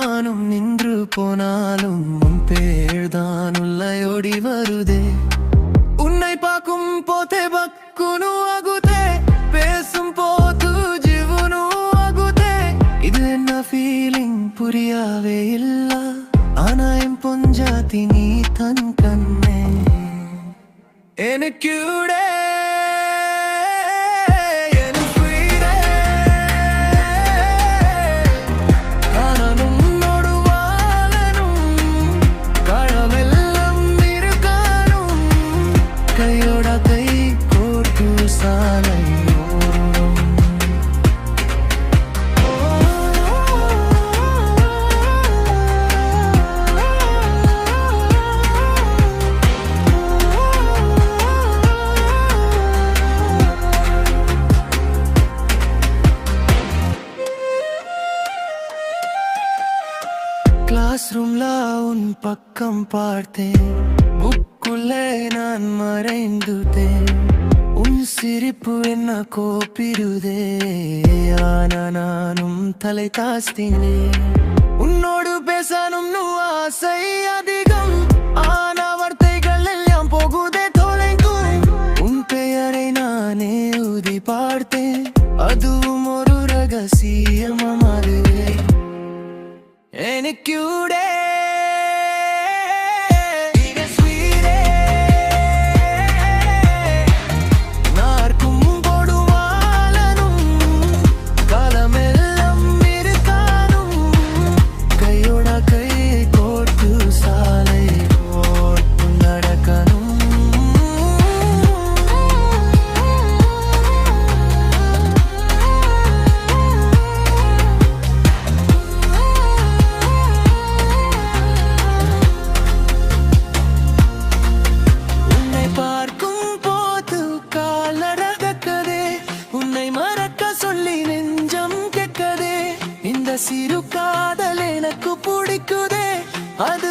வானம் நின்று போனாலும் உன் பேர்தான் உள்ளயோடி வருதே. உன்னை பார்க்கும் போதே பக்குனு ஆகுதே, பேசும் போது ஜீவனு ஆகுதே. இது என்ன ஃபீலிங் புரியாவே இல்ல, ஆனா என் பொஞ்சாதி நீ தன் கண்ணே எனக்குடே. கிளாஸ் ரூம்ல உன் பக்கம் பார்த்தேன், புக்குள்ளே நான் மறைந்துட்டேன். உன் சிரிப்பு என்ன கோப்பிடுதே, ஆனா நானும் தலை தாஸ்தினேன். உன்னோடு பேசணும் ஆசை அதிகம், ஆனா வார்த்தைகள் எல்லாம் போகுதே தொலைக்கும். உன் பெயரை நானே ஊதி பார்த்தேன், அதுவும் ஒரு ரகசியமா மாறுதே எனக்குடே. சிறு காதல் எனக்கு பிடிக்குதே, அது